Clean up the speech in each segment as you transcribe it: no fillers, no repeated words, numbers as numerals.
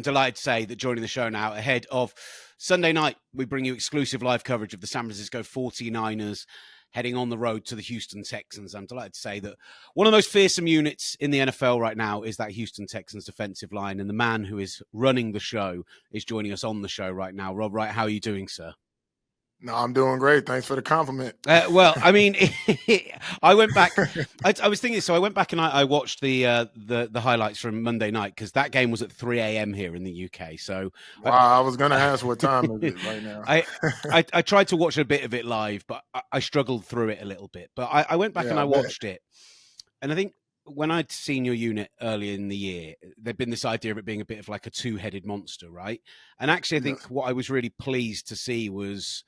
delighted to say that joining the show now ahead of Sunday night, we bring you exclusive live coverage of the San Francisco 49ers heading on the road to the Houston Texans. I'm delighted to say that one of the most fearsome units in the NFL right now is that Houston Texans defensive line. And the man who is running the show is joining us on the show right now. Rod Wright, how are you doing, sir? No, I'm doing great. Thanks for the compliment. Well, I mean, I went back. I was thinking, so I went back and I watched the highlights from Monday night because that game was at 3 a.m. here in the UK. So, wow, I was going to ask what time is it right now. I tried to watch a bit of it live, but I struggled through it a little bit. But I went back and I watched it, and I think when I'd seen your unit earlier in the year, there'd been this idea of it being a bit of like a two-headed monster, right? And actually, I think what I was really pleased to see was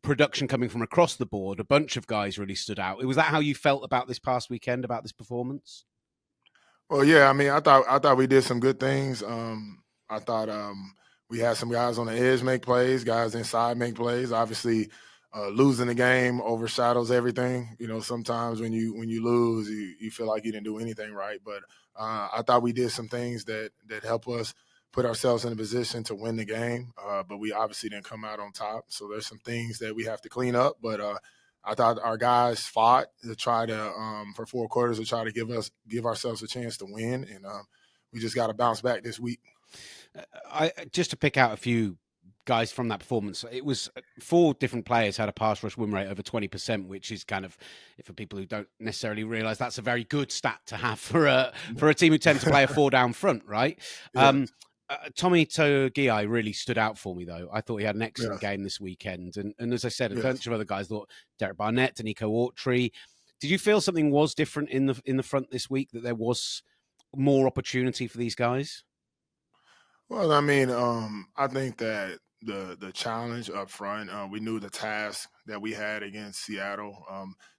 production coming from across the board. A bunch of guys really stood out. Was that how you felt about this past weekend, about this performance? Well, yeah, I mean, I thought we did some good things. I thought we had some guys on the edge make plays, guys inside make plays. Obviously, losing the game overshadows everything. You know, sometimes when you lose, you feel like you didn't do anything right. But I thought we did some things that help us put ourselves in a position to win the game, but we obviously didn't come out on top. So there's some things that we have to clean up. But I thought our guys fought to try to for 4 quarters to try to give ourselves a chance to win, and we just got to bounce back this week. Just to pick out a few guys from that performance, it was 4 different players had a pass rush win rate over 20%, which is kind of, for people who don't necessarily realize, that's a very good stat to have for a team who tend to play a 4 down front, right? Yeah. Tommy Togiai really stood out for me, though. I thought he had an excellent game this weekend. And as I said, a bunch of other guys thought Derek Barnett, Danico Autry. Did you feel something was different in the front this week, that there was more opportunity for these guys? Well, I mean, I think that the challenge up front, we knew the task that we had against Seattle.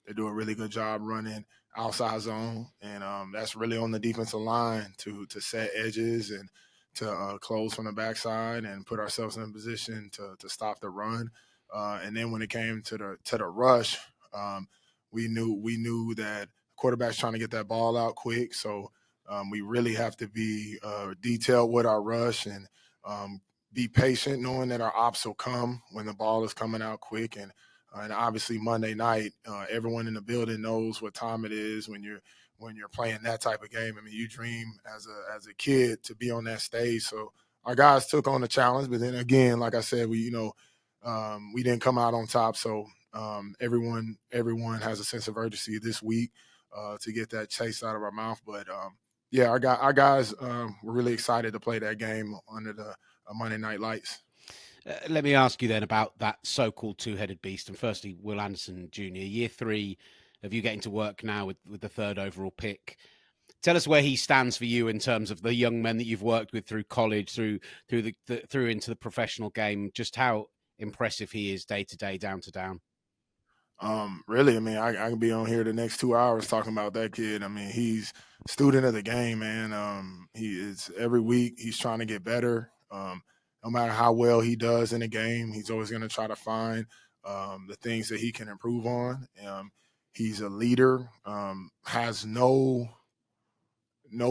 They do a really good job running outside zone, and that's really on the defensive line to set edges and to close from the backside and put ourselves in a position to stop the run. And then when it came to the rush, we knew that the quarterback's trying to get that ball out quick. So we really have to be detailed with our rush and be patient, knowing that our ops will come when the ball is coming out quick. And obviously Monday night, everyone in the building knows what time it is when you're playing that type of game. I mean, you dream as a kid to be on that stage. So our guys took on the challenge, but then again, like I said, we didn't come out on top. So everyone has a sense of urgency this week to get that taste out of our mouth. But yeah, our guys were really excited to play that game under the Monday night lights. Let me ask you then about that so-called two-headed beast. And firstly, Will Anderson Jr., year 3 of you getting to work now with the 3rd overall pick. Tell us where he stands for you in terms of the young men that you've worked with through college, through into the professional game. Just how impressive he is day to day, down to down. Really, I mean, I can be on here the next 2 hours talking about that kid. I mean, he's a student of the game, man. He is every week he's trying to get better. No matter how well he does in a game, he's always going to try to find the things that he can improve on. He's a leader, has no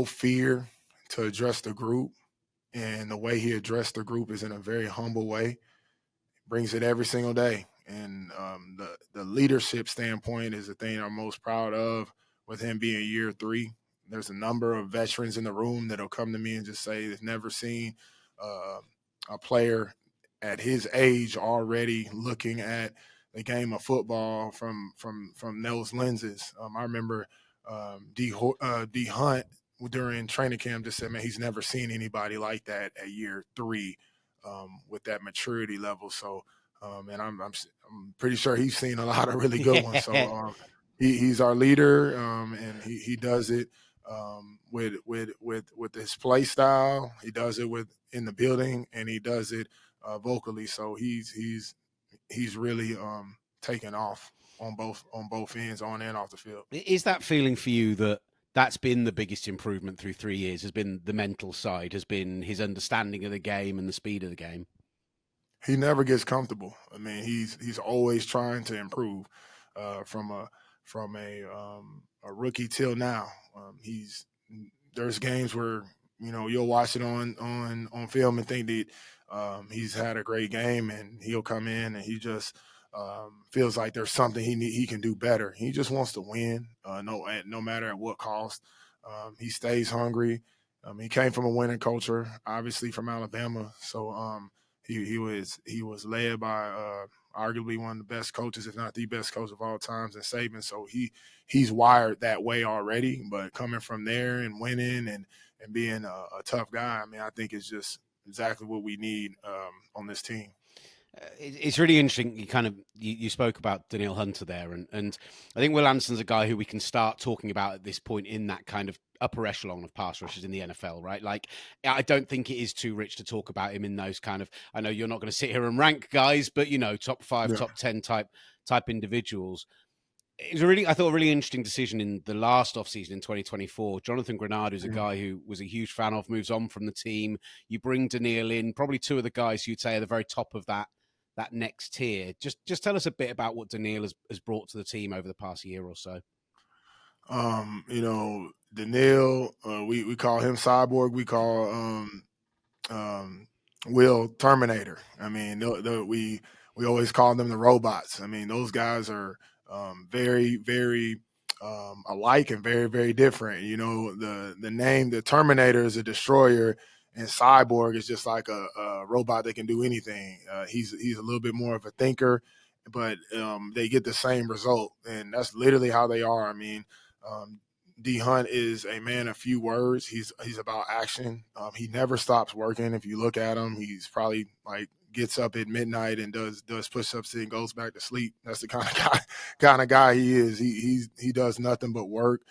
fear to address the group, and the way he addressed the group is in a very humble way. Brings it every single day. And the leadership standpoint is the thing I'm most proud of with him being year 3. There's a number of veterans in the room that'll come to me and just say they've never seen a player at his age already looking at the game of football from those lenses. I remember D Hunt during training camp just said, man, he's never seen anybody like that at year 3 with that maturity level. So, and I'm pretty sure he's seen a lot of really good ones. So he's our leader, and he does it with his play style. He does it in the building, and he does it vocally. So he's really taken off on both ends, on and off the field. Is that feeling for you that that's been the biggest improvement through 3 years, has been the mental side, has been his understanding of the game and the speed of the game? He never gets comfortable. I mean, he's always trying to improve from a rookie till now. There's games where you'll watch it on film and think that he's had a great game, and he'll come in and he just feels like there's something he can do better. He just wants to win, no matter at what cost. He stays hungry. He came from a winning culture, obviously from Alabama, so he was led by arguably one of the best coaches, if not the best coach of all times, in Saban. So he's wired that way already. But coming from there and winning and being a tough guy, I mean, I think it's just exactly what we need on this team. It's really interesting. You spoke about Danielle Hunter there, and I think Will Anderson's a guy who we can start talking about at this point in that kind of upper echelon of pass rushers in the NFL, right? Like, I don't think it is too rich to talk about him in those kind of. I know you're not going to sit here and rank guys, but top 5, Yeah. top 10 type individuals. It was I thought, a really interesting decision in the last offseason in 2024. Jonathan Grenard, who's a Yeah. guy who was a huge fan of, moves on from the team. You bring Danielle in, probably two of the guys who'd say are the very top of that next tier. Just tell us a bit about what Danielle has brought to the team over the past year or so. Danielle, we call him Cyborg. We call Will Terminator. I mean, we always call them the robots. I mean, those guys are very, very alike and very, very different. The name, the Terminator, is a destroyer, and Cyborg is just like a robot that can do anything. He's a little bit more of a thinker, but they get the same result, and that's literally how they are. I mean. D Hunt is a man of few words. He's about action. He never stops working. If you look at him, he's probably like gets up at midnight and does push-ups and goes back to sleep. That's the kind of guy he is. He does nothing but work.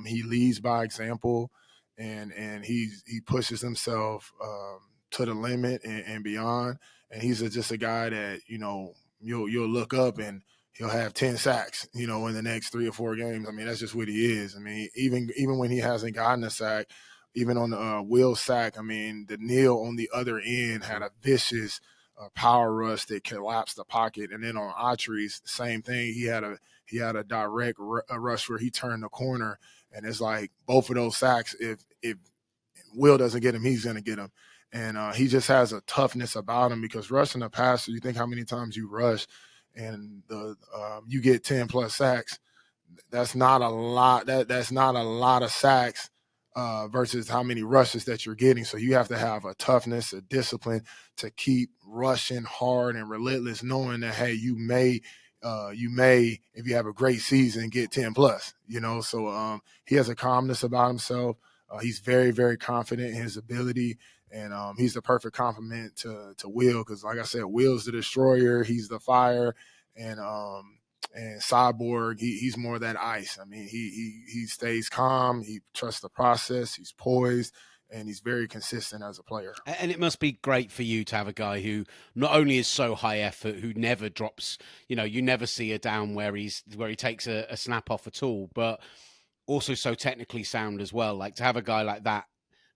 He leads by example, and he pushes himself to the limit and beyond. And he's just a guy that you'll look up and he'll have 10 sacks, in the next 3 or 4 games. I mean, that's just what he is. I mean, even when he hasn't gotten a sack, even on the Will's sack, I mean, Danielle on the other end had a vicious power rush that collapsed the pocket. And then on Autry's, same thing. He had a direct rush where he turned the corner. And it's like both of those sacks, if Will doesn't get him, he's going to get him. And he just has a toughness about him, because rushing a passer, you think how many times you rush and you get 10 plus sacks. That's not a lot. That's not a lot of sacks versus how many rushes that you're getting. So you have to have a toughness, a discipline to keep rushing hard and relentless, knowing that, hey, you may, if you have a great season, get 10 plus. So he has a calmness about himself. He's very, very confident in his ability. And he's the perfect complement to Will, because, like I said, Will's the destroyer, he's the fire, and Cyborg, he's more that ice. I mean, he stays calm, he trusts the process, he's poised, and he's very consistent as a player. And it must be great for you to have a guy who not only is so high effort, who never drops. You never see a down where he takes a snap off at all, but also so technically sound as well. Like, to have a guy like that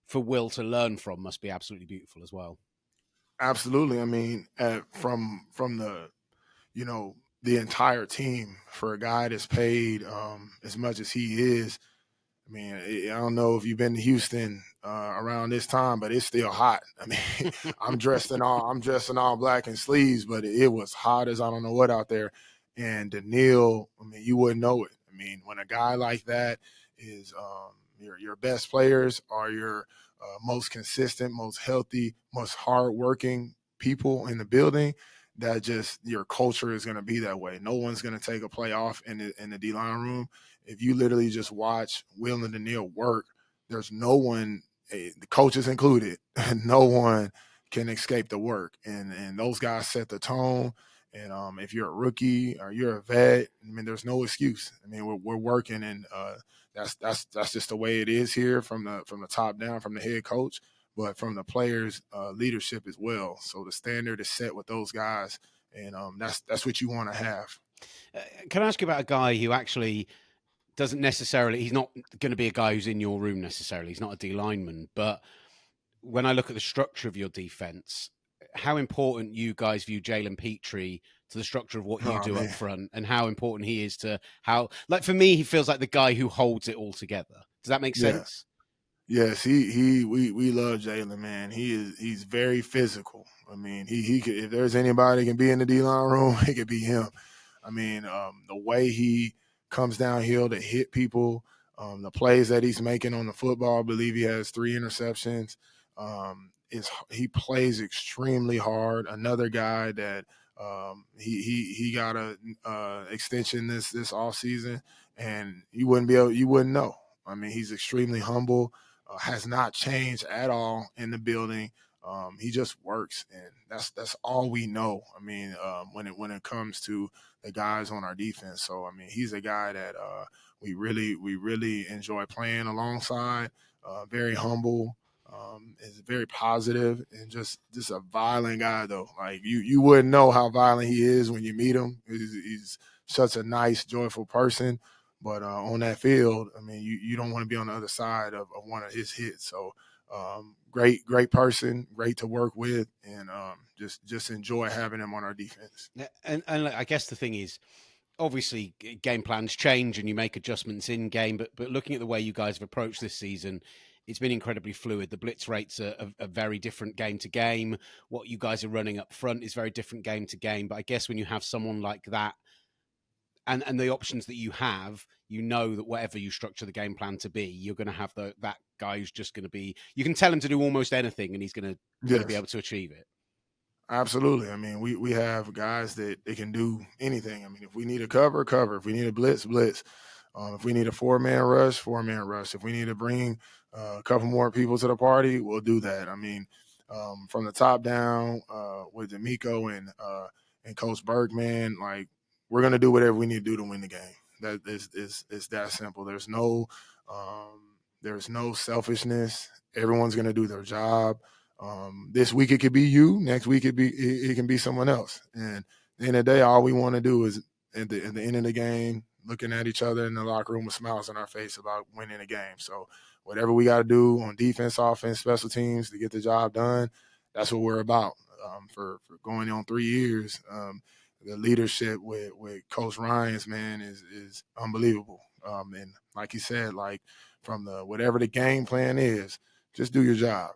for Will to learn from must be absolutely beautiful as well. Absolutely. I mean, from the the entire team, for a guy that's paid as much as he is. I mean, I don't know if you've been to Houston around this time, but it's still hot. I mean, I'm dressed in all black and sleeves, but it was hot as I don't know what out there. And Danielle, I mean, you wouldn't know it. I mean, when a guy like that is your best players are your most consistent, most healthy, most hardworking people in the building, that just your culture is going to be that way. No one's going to take a play off in the D-line room. If you literally just watch Will and Danielle work, there's no one, the coaches included, no one can escape the work. And those guys set the tone. And if you're a rookie or you're a vet, I mean, there's no excuse. I mean, we're working, and that's just the way it is here from the top down, from the head coach, but from the players' leadership as well. So the standard is set with those guys, and that's what you want to have. Can I ask you about a guy who actually doesn't necessarily, he's not going to be a guy who's in your room necessarily. He's not a D lineman. But when I look at the structure of your defense, how important you guys view Jalen Petrie to the structure of what you do up front, and how important he is to how, like, for me, he feels like the guy who holds it all together. Does that make sense? Yes, we love Jalen, man. He's very physical. I mean, he could, if there's anybody can be in the D line room, it could be him. I mean, the way he comes downhill to hit people, the plays that he's making on the football. I believe he has 3 interceptions. Is he plays extremely hard. Another guy that he got a extension this off season, and you wouldn't know. I mean, he's extremely humble. Has not changed at all in the building. He just works, and that's all we know. I mean, when it comes to the guys on our defense, so I mean, he's a guy that we really enjoy playing alongside. Very humble, is very positive, and just a violent guy though. Like you wouldn't know how violent he is when you meet him. He's such a nice, joyful person. But on that field, I mean, you don't want to be on the other side of one of his hits. So great person, great to work with, and just enjoy having him on our defense. Yeah, and I guess the thing is, obviously game plans change and you make adjustments in game, but looking at the way you guys have approached this season, it's been incredibly fluid. The blitz rates are very different game to game. What you guys are running up front is very different game to game. But I guess when you have someone like that and the options that you have, you know that whatever you structure the game plan to be, you're going to have that guy who's just going to be. You can tell him to do almost anything, and he's going to be Yes. able to achieve it. Absolutely. I mean, we have guys that they can do anything. I mean, if we need a cover, cover. If we need a blitz, blitz. If we need a 4-man rush, 4-man rush. If we need to bring a couple more people to the party, we'll do that. I mean, from the top down with D'Amico and Coach Bergman, like we're gonna do whatever we need to do to win the game. That is that simple. There's no selfishness. Everyone's gonna do their job. This week it could be you. Next week it can be someone else. And at the end of the day, all we want to do is at the end of the game, looking at each other in the locker room with smiles on our face about winning the game. So whatever we got to do on defense, offense, special teams to get the job done, that's what we're about. For going on 3 years, the leadership with Coach Ryan's man is unbelievable. And like you said, like from the whatever the game plan is, just do your job.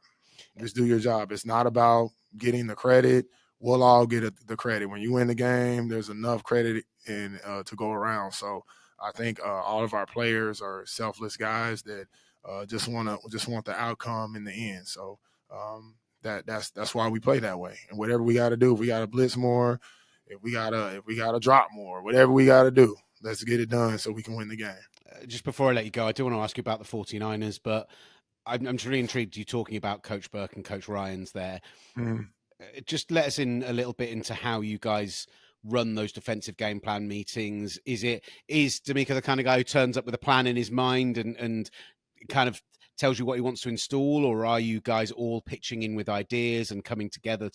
Just do your job. It's not about getting the credit. We'll all get the credit. When you win the game, there's enough credit to go around. So I think all of our players are selfless guys that just want the outcome in the end. So that's why we play that way. And whatever we got to do, if we got to blitz more, if we gotta drop more, whatever we got to do, let's get it done so we can win the game. Just before I let you go, I do want to ask you about the 49ers, but I'm really intrigued you talking about Coach Burke and Coach Ryan's there. Mhm. Just let us in a little bit into how you guys run those defensive game plan meetings. Is D'Amico the kind of guy who turns up with a plan in his mind and kind of tells you what he wants to install, or are you guys all pitching in with ideas and coming together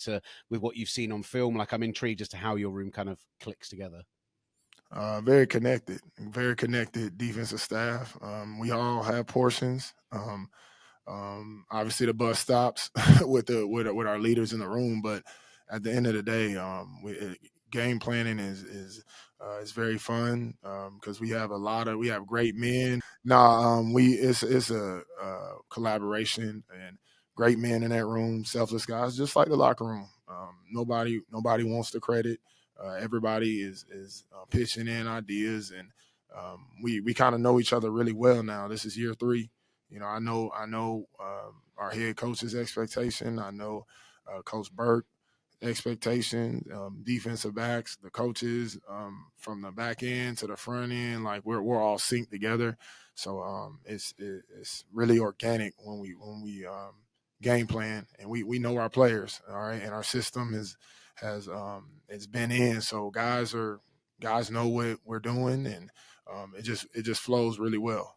with what you've seen on film? Like, I'm intrigued as to how your room kind of clicks together. Very connected defensive staff. We all have portions. Obviously, the bus stops with our leaders in the room, but at the end of the day, game planning is very fun because we have great men. Nah, we it's a collaboration and great men in that room, selfless guys, just like the locker room. Nobody wants the credit. Everybody is pitching in ideas, and we kind of know each other really well now. This is year 3. You know, I know our head coach's expectation. I know Coach Burke expectation, defensive backs, the coaches, from the back end to the front end. Like we're all synced together. So it's really organic when we game plan, and we know our players. All right, and our system has it's been in. So guys know what we're doing, and it just flows really well.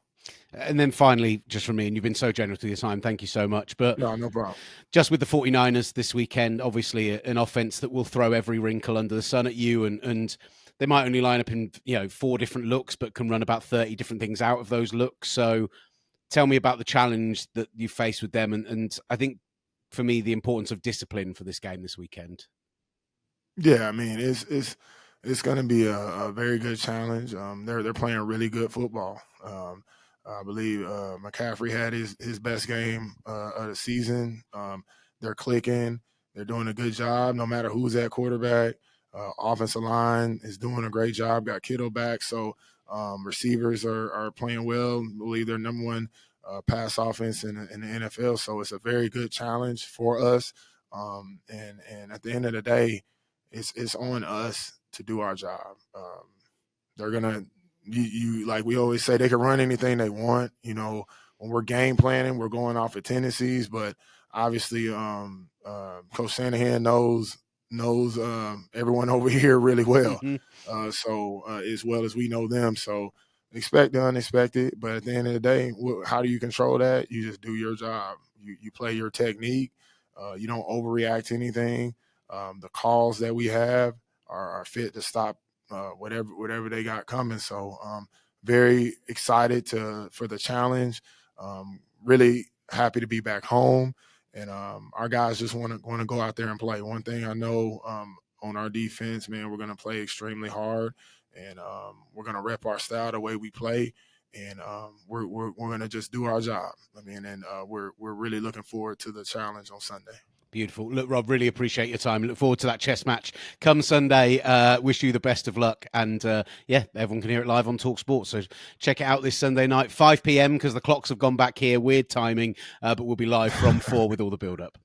And then finally, just from me, and you've been so generous with your time, thank you so much. But No problem. just with the 49ers this weekend, obviously an offense that will throw every wrinkle under the sun at you, and they might only line up in 4 different looks, but can run about 30 different things out of those looks. So tell me about the challenge that you face with them, and I think for me the importance of discipline for this game this weekend. Yeah, I mean it's going to be a very good challenge. They're playing really good football. I believe McCaffrey had his best game of the season. They're clicking. They're doing a good job no matter who's at quarterback. Offensive line is doing a great job. Got Kittle back. So receivers are playing well. I believe they're number one pass offense in the NFL. So it's a very good challenge for us. And at the end of the day, it's on us to do our job. They're gonna you like we always say, they can run anything they want. When we're game planning, we're going off of tendencies, but obviously, Coach Shanahan knows everyone over here really well. So as well as we know them. So expect the unexpected, but at the end of the day, how do you control that? You just do your job. You play your technique. You don't overreact to anything. The calls that we have are fit to stop whatever they got coming. So very excited for the challenge. Really happy to be back home, and our guys just want to go out there and play. One thing I know on our defense, man, we're going to play extremely hard, and we're going to rep our style the way we play, and we're going to just do our job. I mean, and we're really looking forward to the challenge on Sunday. Beautiful. Look, Rob, really appreciate your time. Look forward to that chess match come Sunday. Wish you the best of luck. And yeah, everyone can hear it live on talkSPORT. So check it out this Sunday night, 5 p.m. because the clocks have gone back here. Weird timing, but we'll be live from 4 with all the build-up.